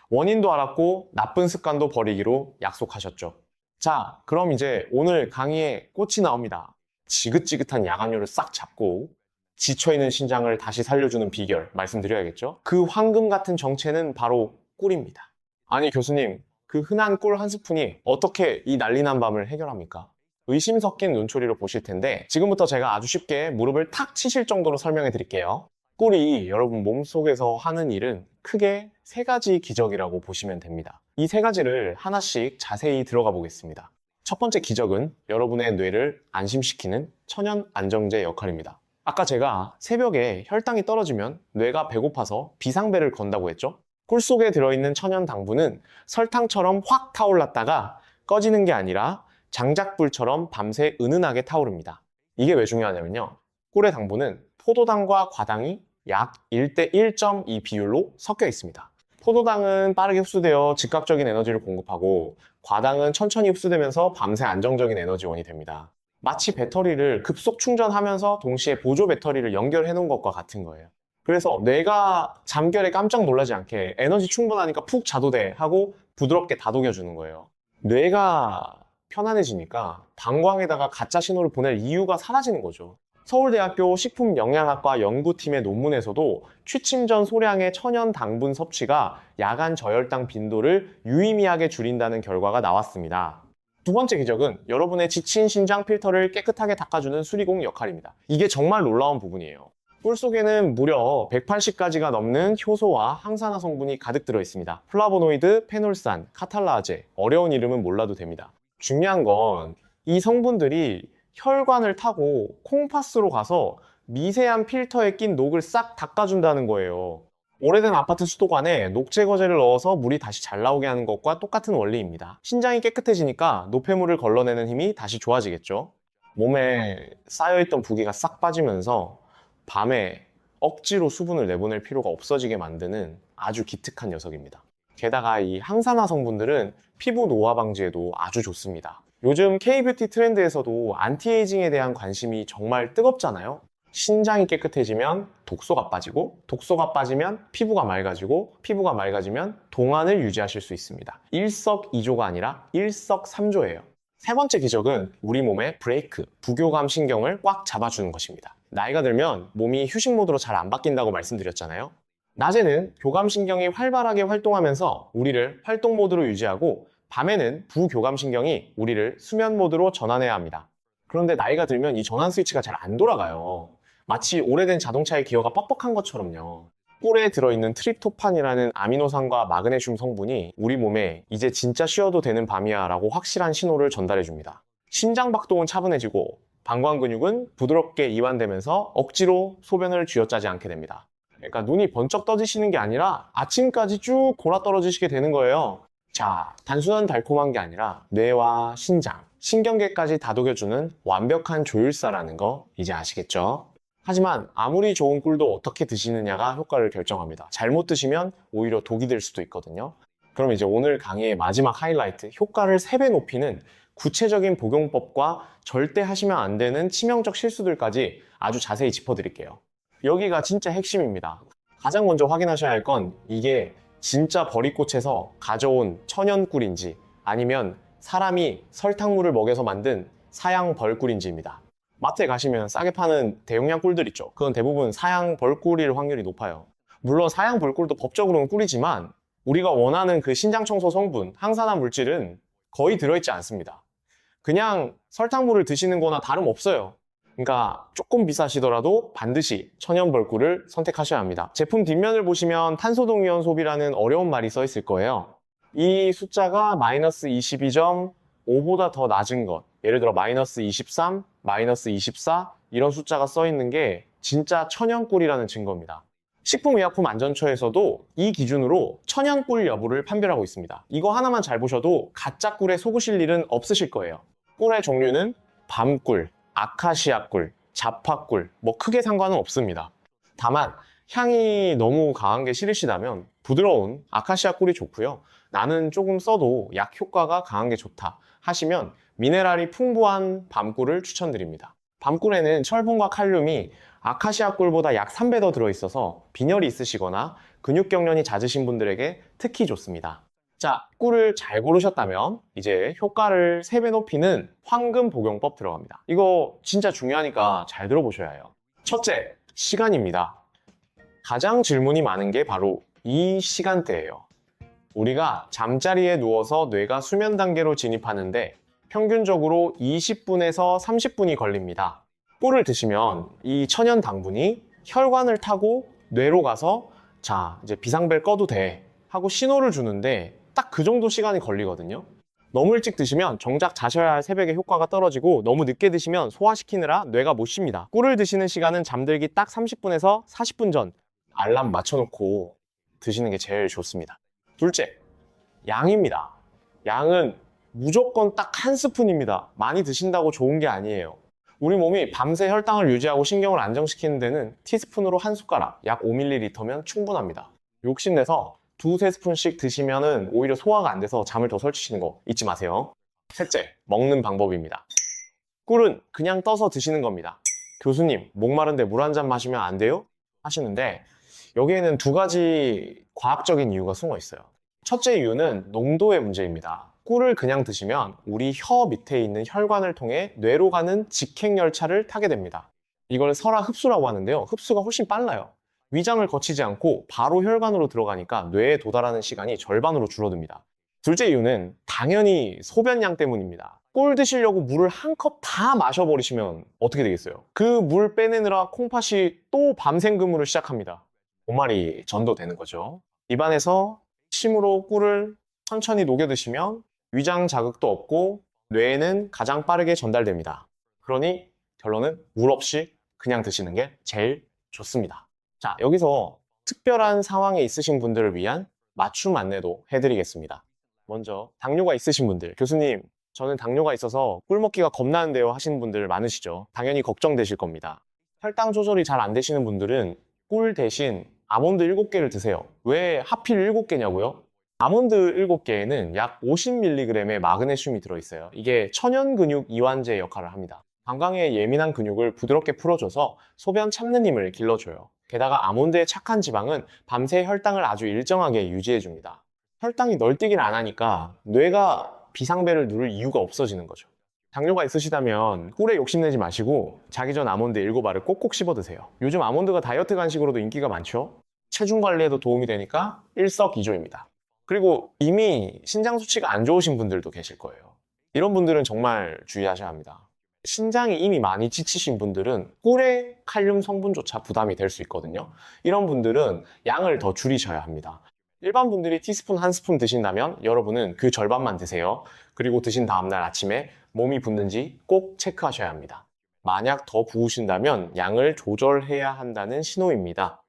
원인도 알았고 나쁜 습관도 버리기로 약속하셨죠. 자, 그럼 이제 오늘 강의에 꽃이 나옵니다. 지긋지긋한 야간뇨를 싹 잡고 지쳐있는 신장을 다시 살려주는 비결 말씀드려야겠죠? 그 황금 같은 정체는 바로 꿀입니다. 아니 교수님, 그 흔한 꿀 한 스푼이 어떻게 이 난리난 밤을 해결합니까? 의심 섞인 눈초리로 보실 텐데 지금부터 제가 아주 쉽게 무릎을 탁 치실 정도로 설명해 드릴게요. 꿀이 여러분 몸속에서 하는 일은 크게 3가지 기적이라고 보시면 됩니다. 이 3가지를 하나씩 자세히 들어가 보겠습니다. 첫 번째 기적은 여러분의 뇌를 안심시키는 천연 안정제 역할입니다. 아까 제가 새벽에 혈당이 떨어지면 뇌가 배고파서 비상벨을 건다고 했죠? 꿀 속에 들어있는 천연 당분은 설탕처럼 확 타올랐다가 꺼지는 게 아니라 장작불처럼 밤새 은은하게 타오릅니다. 이게 왜 중요하냐면요, 꿀의 당분은 포도당과 과당이 약 1대 1.2 비율로 섞여 있습니다. 포도당은 빠르게 흡수되어 즉각적인 에너지를 공급하고 과당은 천천히 흡수되면서 밤새 안정적인 에너지원이 됩니다. 마치 배터리를 급속 충전하면서 동시에 보조 배터리를 연결해 놓은 것과 같은 거예요. 그래서 뇌가 잠결에 깜짝 놀라지 않게 에너지 충분하니까 푹 자도 돼 하고 부드럽게 다독여주는 거예요. 뇌가 편안해지니까 방광에다가 가짜 신호를 보낼 이유가 사라지는 거죠. 서울대학교 식품영양학과 연구팀의 논문에서도 취침 전 소량의 천연 당분 섭취가 야간 저혈당 빈도를 유의미하게 줄인다는 결과가 나왔습니다. 두 번째 기적은 여러분의 지친 신장 필터를 깨끗하게 닦아주는 수리공 역할입니다. 이게 정말 놀라운 부분이에요. 꿀 속에는 무려 180가지가 넘는 효소와 항산화 성분이 가득 들어 있습니다. 플라보노이드, 페놀산, 카탈라제, 어려운 이름은 몰라도 됩니다. 중요한 건 이 성분들이 혈관을 타고 콩팥으로 가서 미세한 필터에 낀 녹을 싹 닦아준다는 거예요. 오래된 아파트 수도관에 녹 제거제를 넣어서 물이 다시 잘 나오게 하는 것과 똑같은 원리입니다. 신장이 깨끗해지니까 노폐물을 걸러내는 힘이 다시 좋아지겠죠. 몸에 쌓여있던 부기가 싹 빠지면서 밤에 억지로 수분을 내보낼 필요가 없어지게 만드는 아주 기특한 녀석입니다. 게다가 이 항산화 성분들은 피부 노화 방지에도 아주 좋습니다. 요즘 K뷰티 트렌드에서도 안티에이징에 대한 관심이 정말 뜨겁잖아요. 신장이 깨끗해지면 독소가 빠지고, 독소가 빠지면 피부가 맑아지고, 피부가 맑아지면 동안을 유지하실 수 있습니다. 일석이조가 아니라 일석삼조예요. 세 번째 기적은 우리 몸의 브레이크, 부교감 신경을 꽉 잡아주는 것입니다. 나이가 들면 몸이 휴식 모드로 잘 안 바뀐다고 말씀드렸잖아요. 낮에는 교감신경이 활발하게 활동하면서 우리를 활동 모드로 유지하고 밤에는 부교감신경이 우리를 수면 모드로 전환해야 합니다. 그런데 나이가 들면 이 전환 스위치가 잘 안 돌아가요. 마치 오래된 자동차의 기어가 뻑뻑한 것처럼요. 꿀에 들어있는 트립토판이라는 아미노산과 마그네슘 성분이 우리 몸에 이제 진짜 쉬어도 되는 밤이야 라고 확실한 신호를 전달해 줍니다. 심장박동은 차분해지고 방광 근육은 부드럽게 이완되면서 억지로 소변을 쥐어짜지 않게 됩니다. 그러니까 눈이 번쩍 떠지시는 게 아니라 아침까지 쭉 골아 떨어지시게 되는 거예요. 자, 단순한 달콤한 게 아니라 뇌와 신장, 신경계까지 다독여주는 완벽한 조율사라는 거 이제 아시겠죠? 하지만 아무리 좋은 꿀도 어떻게 드시느냐가 효과를 결정합니다. 잘못 드시면 오히려 독이 될 수도 있거든요. 그럼 이제 오늘 강의의 마지막 하이라이트, 효과를 3배 높이는 구체적인 복용법과 절대 하시면 안 되는 치명적 실수들까지 아주 자세히 짚어드릴게요. 여기가 진짜 핵심입니다. 가장 먼저 확인하셔야 할 건 이게 진짜 버리꽃에서 가져온 천연꿀인지 아니면 사람이 설탕물을 먹여서 만든 사양 벌꿀인지입니다. 마트에 가시면 싸게 파는 대용량 꿀들 있죠. 그건 대부분 사양 벌꿀일 확률이 높아요. 물론 사양 벌꿀도 법적으로는 꿀이지만 우리가 원하는 그 신장청소 성분, 항산화 물질은 거의 들어있지 않습니다. 그냥 설탕물을 드시는 거나 다름없어요. 그러니까 조금 비싸시더라도 반드시 천연 벌꿀을 선택하셔야 합니다. 제품 뒷면을 보시면 탄소동이온 소비라는 어려운 말이 써 있을 거예요. 이 숫자가 마이너스 22.5보다 더 낮은 것, 예를 들어 마이너스 23, 마이너스 24 이런 숫자가 써 있는 게 진짜 천연꿀이라는 증거입니다. 식품의약품안전처에서도 이 기준으로 천연꿀 여부를 판별하고 있습니다. 이거 하나만 잘 보셔도 가짜 꿀에 속으실 일은 없으실 거예요. 꿀의 종류는 밤꿀, 아카시아꿀, 자파꿀, 뭐 크게 상관은 없습니다. 다만 향이 너무 강한 게 싫으시다면 부드러운 아카시아 꿀이 좋고요. 나는 조금 써도 약 효과가 강한 게 좋다 하시면 미네랄이 풍부한 밤꿀을 추천드립니다. 밤꿀에는 철분과 칼륨이 아카시아 꿀보다 약 3배 더 들어있어서 빈혈이 있으시거나 근육 경련이 잦으신 분들에게 특히 좋습니다. 자, 꿀을 잘 고르셨다면 이제 효과를 3배 높이는 황금 복용법 들어갑니다. 이거 진짜 중요하니까 잘 들어보셔야 해요. 첫째, 시간입니다. 가장 질문이 많은 게 바로 이 시간대예요. 우리가 잠자리에 누워서 뇌가 수면 단계로 진입하는데 평균적으로 20분에서 30분이 걸립니다. 꿀을 드시면 이 천연 당분이 혈관을 타고 뇌로 가서 자, 이제 비상벨 꺼도 돼 하고 신호를 주는데 딱 그 정도 시간이 걸리거든요. 너무 일찍 드시면 정작 자셔야 할 새벽에 효과가 떨어지고 너무 늦게 드시면 소화시키느라 뇌가 못 쉽니다. 꿀을 드시는 시간은 잠들기 딱 30분에서 40분 전 알람 맞춰놓고 드시는 게 제일 좋습니다. 둘째, 양입니다. 양은 무조건 딱 한 스푼입니다. 많이 드신다고 좋은 게 아니에요. 우리 몸이 밤새 혈당을 유지하고 신경을 안정시키는 데는 티스푼으로 한 숟가락, 약 5ml면 충분합니다. 욕심내서 두세 스푼씩 드시면은 오히려 소화가 안 돼서 잠을 더 설치시는 거 잊지 마세요. 셋째, 먹는 방법입니다. 꿀은 그냥 떠서 드시는 겁니다. 교수님, 목마른데 물 한 잔 마시면 안 돼요? 하시는데 여기에는 두 가지 과학적인 이유가 숨어 있어요. 첫째 이유는 농도의 문제입니다. 꿀을 그냥 드시면 우리 혀 밑에 있는 혈관을 통해 뇌로 가는 직행열차를 타게 됩니다. 이걸 설화 흡수라고 하는데요. 흡수가 훨씬 빨라요. 위장을 거치지 않고 바로 혈관으로 들어가니까 뇌에 도달하는 시간이 절반으로 줄어듭니다. 둘째 이유는 당연히 소변량 때문입니다. 꿀 드시려고 물을 한 컵 다 마셔버리시면 어떻게 되겠어요? 그 물 빼내느라 콩팥이 또 밤샘 근무를 시작합니다. 본말이 전도되는 거죠. 입안에서 침으로 꿀을 천천히 녹여 드시면 위장 자극도 없고 뇌에는 가장 빠르게 전달됩니다. 그러니 결론은 물 없이 그냥 드시는 게 제일 좋습니다. 자, 여기서 특별한 상황에 있으신 분들을 위한 맞춤 안내도 해드리겠습니다. 먼저 당뇨가 있으신 분들, 교수님 저는 당뇨가 있어서 꿀 먹기가 겁나는데요 하시는 분들 많으시죠. 당연히 걱정되실 겁니다. 혈당 조절이 잘 안 되시는 분들은 꿀 대신 아몬드 7개를 드세요. 왜 하필 7개냐고요? 아몬드 7개에는 약 50mg의 마그네슘이 들어있어요. 이게 천연근육 이완제 역할을 합니다. 방광에 예민한 근육을 부드럽게 풀어줘서 소변 참는 힘을 길러줘요. 게다가 아몬드의 착한 지방은 밤새 혈당을 아주 일정하게 유지해줍니다. 혈당이 널뛰기를 안 하니까 뇌가 비상벨을 누를 이유가 없어지는 거죠. 당뇨가 있으시다면 꿀에 욕심내지 마시고 자기 전 아몬드 7알을 꼭꼭 씹어 드세요. 요즘 아몬드가 다이어트 간식으로도 인기가 많죠. 체중 관리에도 도움이 되니까 일석이조입니다. 그리고 이미 신장 수치가 안 좋으신 분들도 계실 거예요. 이런 분들은 정말 주의하셔야 합니다. 신장이 이미 많이 지치신 분들은 꿀의 칼륨 성분조차 부담이 될 수 있거든요. 이런 분들은 양을 더 줄이셔야 합니다. 일반 분들이 티스푼 한 스푼 드신다면 여러분은 그 절반만 드세요. 그리고 드신 다음날 아침에 몸이 붓는지 꼭 체크하셔야 합니다. 만약 더 부으신다면 양을 조절해야 한다는 신호입니다.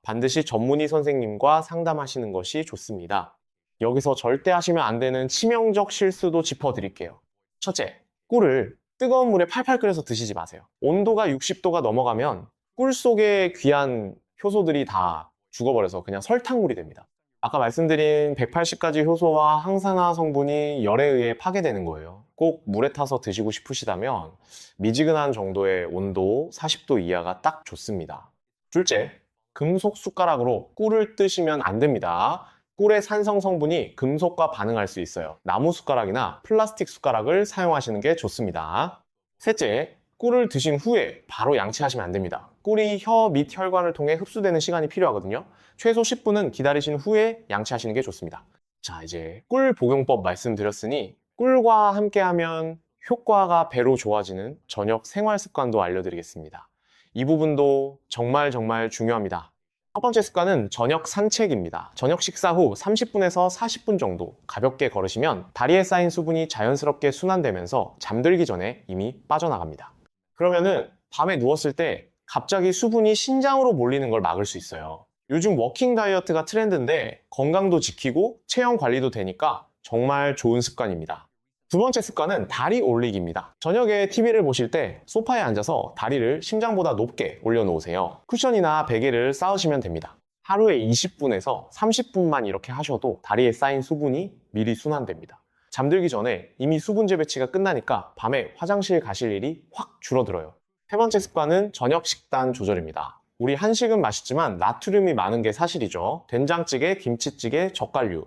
반드시 전문의 선생님과 상담하시는 것이 좋습니다. 여기서 절대 하시면 안 되는 치명적 실수도 짚어드릴게요. 첫째, 꿀을 뜨거운 물에 팔팔 끓여서 드시지 마세요. 온도가 60도가 넘어가면 꿀 속에 귀한 효소들이 다 죽어버려서 그냥 설탕물이 됩니다. 아까 말씀드린 180가지 효소와 항산화 성분이 열에 의해 파괴되는 거예요. 꼭 물에 타서 드시고 싶으시다면 미지근한 정도의 온도 40도 이하가 딱 좋습니다. 둘째, 금속 숟가락으로 꿀을 뜨시면 안 됩니다. 꿀의 산성 성분이 금속과 반응할 수 있어요. 나무 숟가락이나 플라스틱 숟가락을 사용하시는 게 좋습니다. 셋째, 꿀을 드신 후에 바로 양치하시면 안 됩니다. 꿀이 혀 및 혈관을 통해 흡수되는 시간이 필요하거든요. 최소 10분은 기다리신 후에 양치하시는 게 좋습니다. 자, 이제 꿀 복용법 말씀드렸으니 꿀과 함께하면 효과가 배로 좋아지는 저녁 생활 습관도 알려드리겠습니다. 이 부분도 정말 중요합니다. 첫 번째 습관은 저녁 산책입니다. 저녁 식사 후 30분에서 40분 정도 가볍게 걸으시면 다리에 쌓인 수분이 자연스럽게 순환되면서 잠들기 전에 이미 빠져나갑니다. 그러면은 밤에 누웠을 때 갑자기 수분이 신장으로 몰리는 걸 막을 수 있어요. 요즘 워킹 다이어트가 트렌드인데 건강도 지키고 체형 관리도 되니까 정말 좋은 습관입니다. 두 번째 습관은 다리 올리기입니다. 저녁에 TV를 보실 때 소파에 앉아서 다리를 심장보다 높게 올려놓으세요. 쿠션이나 베개를 쌓으시면 됩니다. 하루에 20분에서 30분만 이렇게 하셔도 다리에 쌓인 수분이 미리 순환됩니다. 잠들기 전에 이미 수분 재배치가 끝나니까 밤에 화장실 가실 일이 확 줄어들어요. 세 번째 습관은 저녁 식단 조절입니다. 우리 한식은 맛있지만 나트륨이 많은 게 사실이죠. 된장찌개, 김치찌개, 젓갈류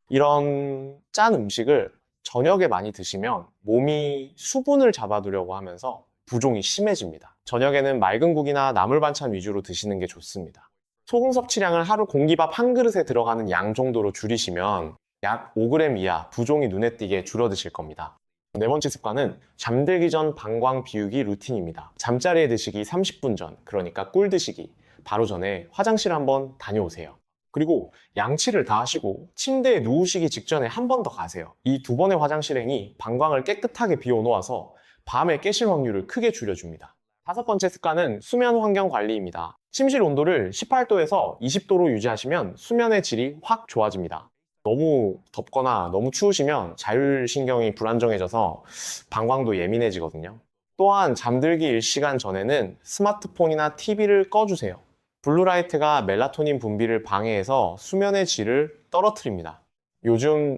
이런 짠 음식을 저녁에 많이 드시면 몸이 수분을 잡아두려고 하면서 부종이 심해집니다. 저녁에는 맑은 국이나 나물 반찬 위주로 드시는 게 좋습니다. 소금 섭취량을 하루 공기밥 한 그릇에 들어가는 양 정도로 줄이시면 약 5g 이하 부종이 눈에 띄게 줄어드실 겁니다. 네 번째 습관은 잠들기 전 방광 비우기 루틴입니다. 잠자리에 드시기 30분 전, 그러니까 꿀 드시기 바로 전에 화장실 한번 다녀오세요. 그리고 양치를 다 하시고 침대에 누우시기 직전에 한 번 더 가세요. 이 두 번의 화장실행이 방광을 깨끗하게 비워놓아서 밤에 깨실 확률을 크게 줄여줍니다. 다섯 번째 습관은 수면 환경 관리입니다. 침실 온도를 18도에서 20도로 유지하시면 수면의 질이 확 좋아집니다. 너무 덥거나 너무 추우시면 자율신경이 불안정해져서 방광도 예민해지거든요. 또한 잠들기 1시간 전에는 스마트폰이나 TV를 꺼주세요. 블루라이트가 멜라토닌 분비를 방해해서 수면의 질을 떨어뜨립니다. 요즘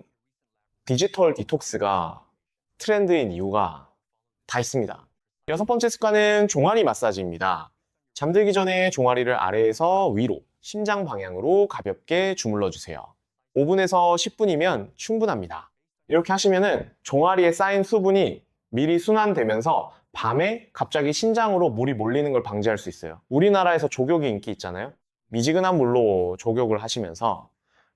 디지털 디톡스가 트렌드인 이유가 다 있습니다. 여섯 번째 습관은 종아리 마사지입니다. 잠들기 전에 종아리를 아래에서 위로, 심장 방향으로 가볍게 주물러 주세요. 5분에서 10분이면 충분합니다. 이렇게 하시면은 종아리에 쌓인 수분이 미리 순환되면서 밤에 갑자기 신장으로 물이 몰리는 걸 방지할 수 있어요. 우리나라에서 족욕이 인기 있잖아요. 미지근한 물로 족욕을 하시면서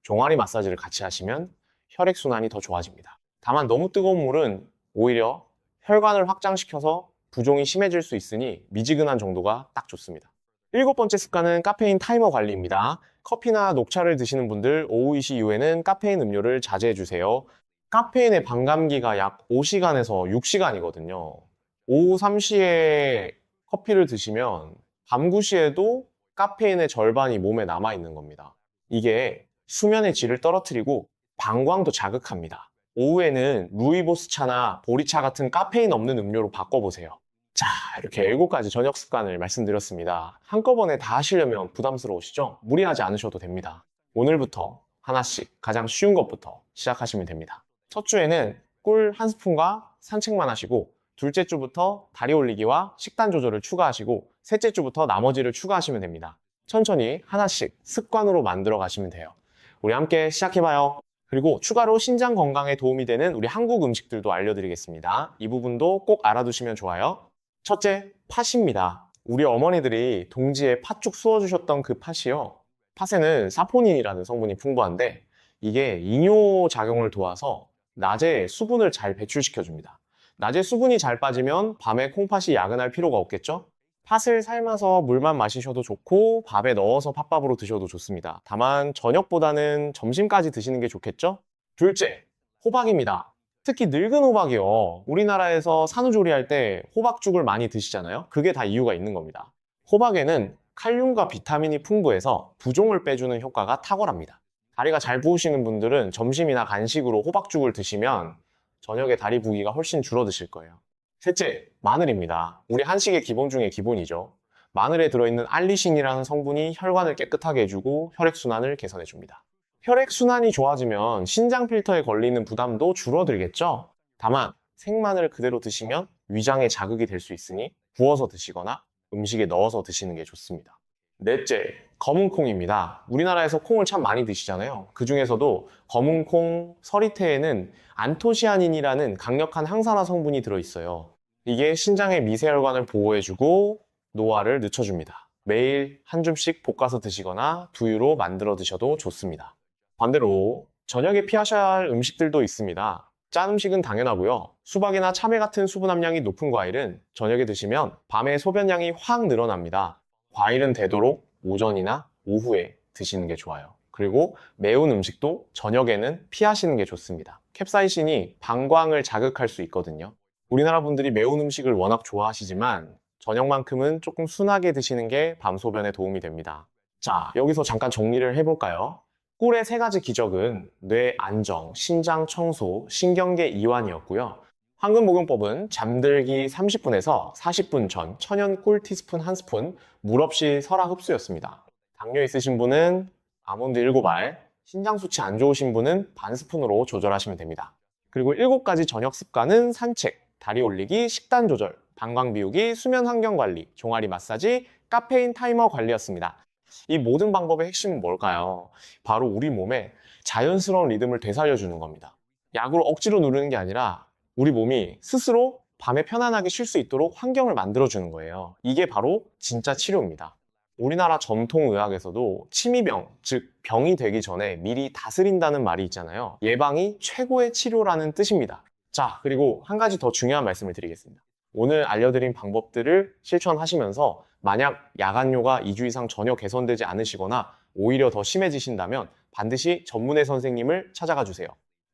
종아리 마사지를 같이 하시면 혈액순환이 더 좋아집니다. 다만 너무 뜨거운 물은 오히려 혈관을 확장시켜서 부종이 심해질 수 있으니 미지근한 정도가 딱 좋습니다. 일곱 번째 습관은 카페인 타이머 관리입니다. 커피나 녹차를 드시는 분들 오후 2시 이후에는 카페인 음료를 자제해 주세요. 카페인의 반감기가 약 5시간에서 6시간이거든요. 오후 3시에 커피를 드시면 밤 9시에도 카페인의 절반이 몸에 남아 있는 겁니다. 이게 수면의 질을 떨어뜨리고 방광도 자극합니다. 오후에는 루이보스 차나 보리차 같은 카페인 없는 음료로 바꿔보세요. 자, 이렇게 7가지 저녁 습관을 말씀드렸습니다. 한꺼번에 다 하시려면 부담스러우시죠? 무리하지 않으셔도 됩니다. 오늘부터 하나씩 가장 쉬운 것부터 시작하시면 됩니다. 첫 주에는 꿀 1스푼과 산책만 하시고, 둘째 주부터 다리 올리기와 식단 조절을 추가하시고, 셋째 주부터 나머지를 추가하시면 됩니다. 천천히 하나씩 습관으로 만들어 가시면 돼요. 우리 함께 시작해봐요. 그리고 추가로 신장 건강에 도움이 되는 우리 한국 음식들도 알려드리겠습니다. 이 부분도 꼭 알아두시면 좋아요. 첫째, 팥입니다. 우리 어머니들이 동지에 팥죽 쑤어주셨던 그 팥이요. 팥에는 사포닌이라는 성분이 풍부한데 이게 이뇨작용을 도와서 낮에 수분을 잘 배출시켜줍니다. 낮에 수분이 잘 빠지면 밤에 콩팥이 야근할 필요가 없겠죠? 팥을 삶아서 물만 마시셔도 좋고 밥에 넣어서 팥밥으로 드셔도 좋습니다. 다만 저녁보다는 점심까지 드시는 게 좋겠죠? 둘째, 호박입니다. 특히 늙은 호박이요. 우리나라에서 산후조리할 때 호박죽을 많이 드시잖아요. 그게 다 이유가 있는 겁니다. 호박에는 칼륨과 비타민이 풍부해서 부종을 빼주는 효과가 탁월합니다. 다리가 잘 부으시는 분들은 점심이나 간식으로 호박죽을 드시면 저녁에 다리 부기가 훨씬 줄어드실 거예요. 셋째, 마늘입니다. 우리 한식의 기본 중에 기본이죠. 마늘에 들어있는 알리신이라는 성분이 혈관을 깨끗하게 해주고 혈액순환을 개선해줍니다. 혈액순환이 좋아지면 신장 필터에 걸리는 부담도 줄어들겠죠? 다만 생마늘을 그대로 드시면 위장에 자극이 될 수 있으니 구워서 드시거나 음식에 넣어서 드시는 게 좋습니다. 넷째, 검은콩입니다. 우리나라에서 콩을 참 많이 드시잖아요. 그 중에서도 검은콩, 서리태에는 안토시아닌이라는 강력한 항산화 성분이 들어있어요. 이게 신장의 미세혈관을 보호해주고 노화를 늦춰줍니다. 매일 한 줌씩 볶아서 드시거나 두유로 만들어 드셔도 좋습니다. 반대로 저녁에 피하셔야 할 음식들도 있습니다. 짠 음식은 당연하고요. 수박이나 참외 같은 수분 함량이 높은 과일은 저녁에 드시면 밤에 소변량이 확 늘어납니다. 과일은 되도록 오전이나 오후에 드시는 게 좋아요. 그리고 매운 음식도 저녁에는 피하시는 게 좋습니다. 캡사이신이 방광을 자극할 수 있거든요. 우리나라 분들이 매운 음식을 워낙 좋아하시지만 저녁만큼은 조금 순하게 드시는 게 밤 소변에 도움이 됩니다. 자, 여기서 잠깐 정리를 해볼까요? 꿀의 3가지 기적은 뇌 안정, 신장 청소, 신경계 이완이었고요. 황금복용법은 잠들기 30분에서 40분 전 천연 꿀 티스푼 1스푼, 물 없이 설화 흡수였습니다. 당뇨 있으신 분은 아몬드 7알, 신장 수치 안 좋으신 분은 반 스푼으로 조절하시면 됩니다. 그리고 7가지 저녁 습관은 산책, 다리 올리기, 식단 조절, 방광 비우기, 수면 환경 관리, 종아리 마사지, 카페인 타이머 관리였습니다. 이 모든 방법의 핵심은 뭘까요? 바로 우리 몸에 자연스러운 리듬을 되살려주는 겁니다. 약으로 억지로 누르는 게 아니라 우리 몸이 스스로 밤에 편안하게 쉴 수 있도록 환경을 만들어주는 거예요. 이게 바로 진짜 치료입니다. 우리나라 전통의학에서도 치미병, 즉 병이 되기 전에 미리 다스린다는 말이 있잖아요. 예방이 최고의 치료라는 뜻입니다. 자, 그리고 한 가지 더 중요한 말씀을 드리겠습니다. 오늘 알려드린 방법들을 실천하시면서 만약 야간뇨가 2주 이상 전혀 개선되지 않으시거나 오히려 더 심해지신다면 반드시 전문의 선생님을 찾아가 주세요.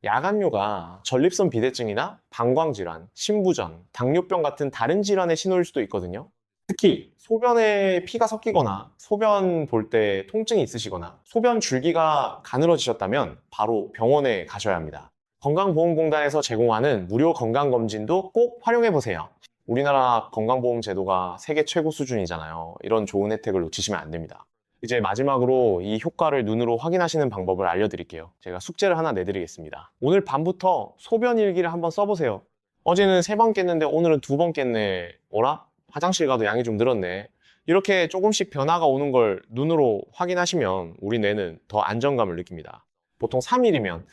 야간뇨가 전립선 비대증이나 방광질환, 신부전, 당뇨병 같은 다른 질환의 신호일 수도 있거든요. 특히 소변에 피가 섞이거나 소변 볼 때 통증이 있으시거나 소변 줄기가 가늘어지셨다면 바로 병원에 가셔야 합니다. 건강보험공단에서 제공하는 무료 건강검진도 꼭 활용해 보세요. 우리나라 건강보험 제도가 세계 최고 수준이잖아요. 이런 좋은 혜택을 놓치시면 안 됩니다. 이제 마지막으로 이 효과를 눈으로 확인하시는 방법을 알려드릴게요. 제가 숙제를 하나 내드리겠습니다. 오늘 밤부터 소변 일기를 한번 써보세요. 어제는 3번 깼는데 오늘은 2번 깼네. 어라? 화장실 가도 양이 좀 늘었네. 이렇게 조금씩 변화가 오는 걸 눈으로 확인하시면 우리 뇌는 더 안정감을 느낍니다. 보통 3일이면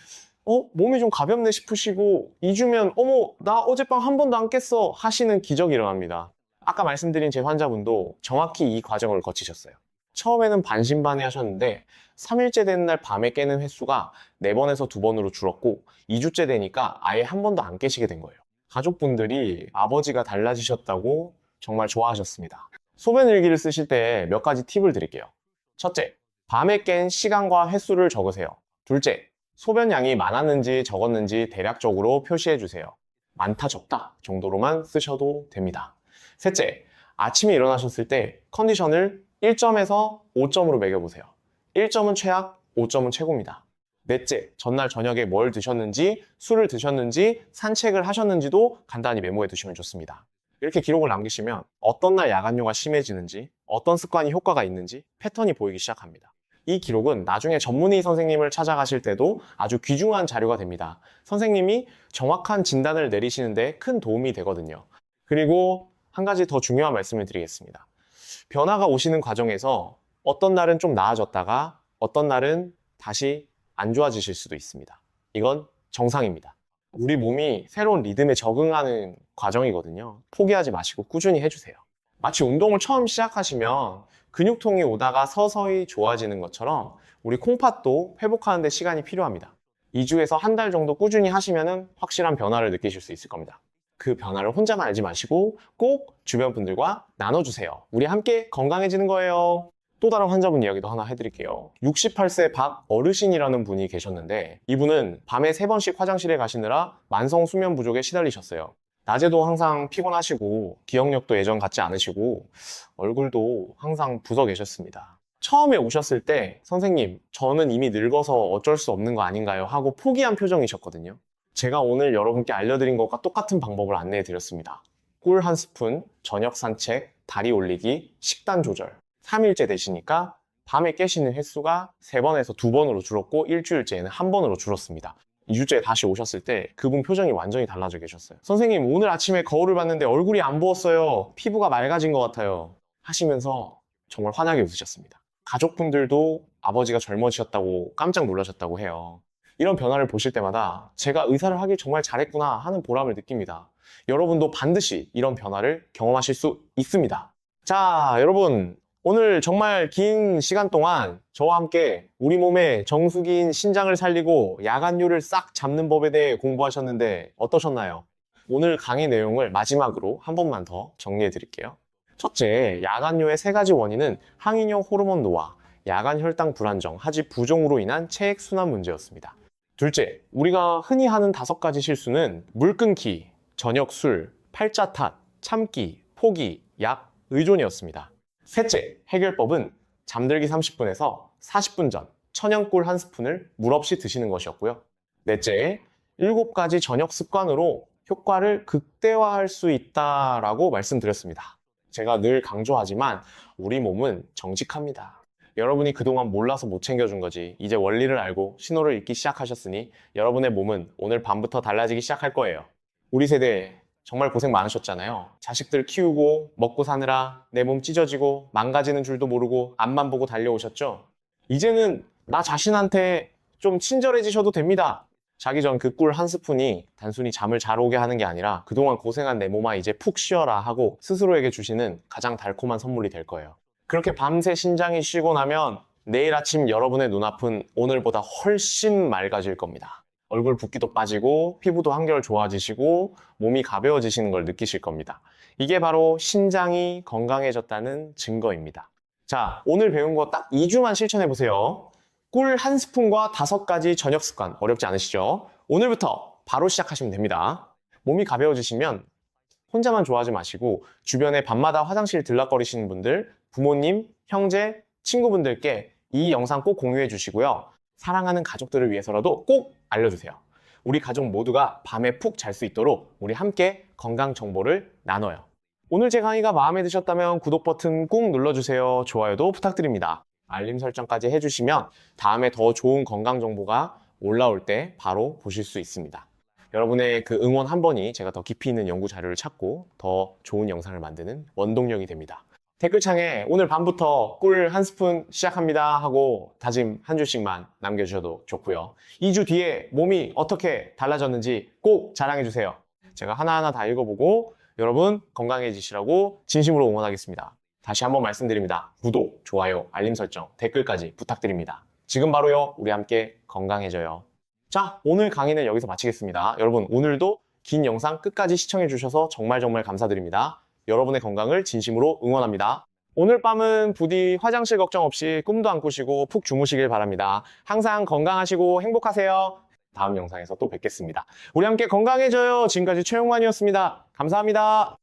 몸이 좀 가볍네 싶으시고 2주면 어머 나 어젯밤 한 번도 안 깼어 하시는 기적이 일어납니다. 아까 말씀드린 제 환자분도 정확히 이 과정을 거치셨어요. 처음에는 반신반의 하셨는데 3일째 되는 날 밤에 깨는 횟수가 4번에서 2번으로 줄었고 2주째 되니까 아예 한 번도 안 깨시게 된 거예요. 가족분들이 아버지가 달라지셨다고 정말 좋아하셨습니다. 소변 일기를 쓰실 때 몇 가지 팁을 드릴게요. 첫째, 밤에 깬 시간과 횟수를 적으세요. 둘째, 소변량이 많았는지 적었는지 대략적으로 표시해 주세요. 많다 적다 정도로만 쓰셔도 됩니다. 셋째, 아침에 일어나셨을 때 컨디션을 1점에서 5점으로 매겨보세요. 1점은 최악, 5점은 최고입니다. 넷째, 전날 저녁에 뭘 드셨는지, 술을 드셨는지, 산책을 하셨는지도 간단히 메모해 두시면 좋습니다. 이렇게 기록을 남기시면 어떤 날 야간뇨가 심해지는지, 어떤 습관이 효과가 있는지 패턴이 보이기 시작합니다. 이 기록은 나중에 전문의 선생님을 찾아가실 때도 아주 귀중한 자료가 됩니다. 선생님이 정확한 진단을 내리시는데 큰 도움이 되거든요. 그리고 한 가지 더 중요한 말씀을 드리겠습니다. 변화가 오시는 과정에서 어떤 날은 좀 나아졌다가 어떤 날은 다시 안 좋아지실 수도 있습니다. 이건 정상입니다. 우리 몸이 새로운 리듬에 적응하는 과정이거든요. 포기하지 마시고 꾸준히 해주세요. 마치 운동을 처음 시작하시면 근육통이 오다가 서서히 좋아지는 것처럼 우리 콩팥도 회복하는 데 시간이 필요합니다. 2주에서 한 달 정도 꾸준히 하시면 확실한 변화를 느끼실 수 있을 겁니다. 그 변화를 혼자만 알지 마시고 꼭 주변 분들과 나눠주세요. 우리 함께 건강해지는 거예요. 또 다른 환자분 이야기도 하나 해드릴게요. 68세 박 어르신이라는 분이 계셨는데 이분은 밤에 3번씩 화장실에 가시느라 만성 수면 부족에 시달리셨어요. 낮에도 항상 피곤하시고 기억력도 예전 같지 않으시고 얼굴도 항상 붓어 계셨습니다. 처음에 오셨을 때 선생님 저는 이미 늙어서 어쩔 수 없는 거 아닌가요? 하고 포기한 표정이셨거든요. 제가 오늘 여러분께 알려드린 것과 똑같은 방법을 안내해 드렸습니다. 꿀 한 스푼, 저녁 산책, 다리 올리기, 식단 조절. 3일째 되시니까 밤에 깨시는 횟수가 3번에서 2번으로 줄었고 일주일째에는 1번으로 줄었습니다. 2주째에 다시 오셨을 때 그분 표정이 완전히 달라져 계셨어요. 선생님 오늘 아침에 거울을 봤는데 얼굴이 안 부었어요. 피부가 맑아진 것 같아요. 하시면서 정말 환하게 웃으셨습니다. 가족분들도 아버지가 젊어지셨다고 깜짝 놀라셨다고 해요. 이런 변화를 보실 때마다 제가 의사를 하길 정말 잘했구나 하는 보람을 느낍니다. 여러분도 반드시 이런 변화를 경험하실 수 있습니다. 자, 여러분 오늘 정말 긴 시간 동안 저와 함께 우리 몸의 정수기인 신장을 살리고 야간뇨를 싹 잡는 법에 대해 공부하셨는데 어떠셨나요? 오늘 강의 내용을 마지막으로 한 번만 더 정리해 드릴게요. 첫째, 야간뇨의 3가지 원인은 항이뇨 호르몬 노화, 야간 혈당 불안정, 하지 부종으로 인한 체액 순환 문제였습니다. 둘째, 우리가 흔히 하는 5가지 실수는 물 끊기, 저녁 술, 팔자 탓, 참기, 포기, 약, 의존이었습니다. 셋째, 해결법은 잠들기 30분에서 40분 전 천연꿀 한 스푼을 물 없이 드시는 것이었고요. 넷째, 7가지 저녁 습관으로 효과를 극대화할 수 있다라고 말씀드렸습니다. 제가 늘 강조하지만 우리 몸은 정직합니다. 여러분이 그동안 몰라서 못 챙겨준 거지 이제 원리를 알고 신호를 읽기 시작하셨으니 여러분의 몸은 오늘 밤부터 달라지기 시작할 거예요. 우리 세대 정말 고생 많으셨잖아요. 자식들 키우고 먹고 사느라 내 몸 찢어지고 망가지는 줄도 모르고 앞만 보고 달려오셨죠? 이제는 나 자신한테 좀 친절해지셔도 됩니다. 자기 전 그 꿀 한 스푼이 단순히 잠을 잘 오게 하는 게 아니라 그동안 고생한 내 몸아 이제 푹 쉬어라 하고 스스로에게 주시는 가장 달콤한 선물이 될 거예요. 그렇게 밤새 신장이 쉬고 나면 내일 아침 여러분의 눈앞은 오늘보다 훨씬 맑아질 겁니다. 얼굴 붓기도 빠지고 피부도 한결 좋아지시고 몸이 가벼워지시는 걸 느끼실 겁니다. 이게 바로 신장이 건강해졌다는 증거입니다. 자, 오늘 배운 거 딱 2주만 실천해 보세요. 꿀 한 스푼과 5가지 저녁 습관 어렵지 않으시죠? 오늘부터 바로 시작하시면 됩니다. 몸이 가벼워지시면 혼자만 좋아하지 마시고 주변에 밤마다 화장실 들락거리시는 분들, 부모님, 형제, 친구분들께 이 영상 꼭 공유해 주시고요. 사랑하는 가족들을 위해서라도 꼭 알려주세요. 우리 가족 모두가 밤에 푹 잘 수 있도록 우리 함께 건강 정보를 나눠요. 오늘 제 강의가 마음에 드셨다면 구독 버튼 꾹 눌러주세요. 좋아요도 부탁드립니다. 알림 설정까지 해주시면 다음에 더 좋은 건강 정보가 올라올 때 바로 보실 수 있습니다. 여러분의 그 응원 한 번이 제가 더 깊이 있는 연구 자료를 찾고 더 좋은 영상을 만드는 원동력이 됩니다. 댓글창에 오늘 밤부터 꿀 한 스푼 시작합니다 하고 다짐 한 줄씩만 남겨주셔도 좋고요. 2주 뒤에 몸이 어떻게 달라졌는지 꼭 자랑해주세요. 제가 하나하나 다 읽어보고 여러분 건강해지시라고 진심으로 응원하겠습니다. 다시 한번 말씀드립니다. 구독, 좋아요, 알림 설정, 댓글까지 부탁드립니다. 지금 바로요. 우리 함께 건강해져요. 자, 오늘 강의는 여기서 마치겠습니다. 여러분 오늘도 긴 영상 끝까지 시청해주셔서 정말 감사드립니다. 여러분의 건강을 진심으로 응원합니다. 오늘 밤은 부디 화장실 걱정 없이 꿈도 안 꾸시고 푹 주무시길 바랍니다. 항상 건강하시고 행복하세요. 다음 영상에서 또 뵙겠습니다. 우리 함께 건강해져요. 지금까지 최용만이었습니다. 감사합니다.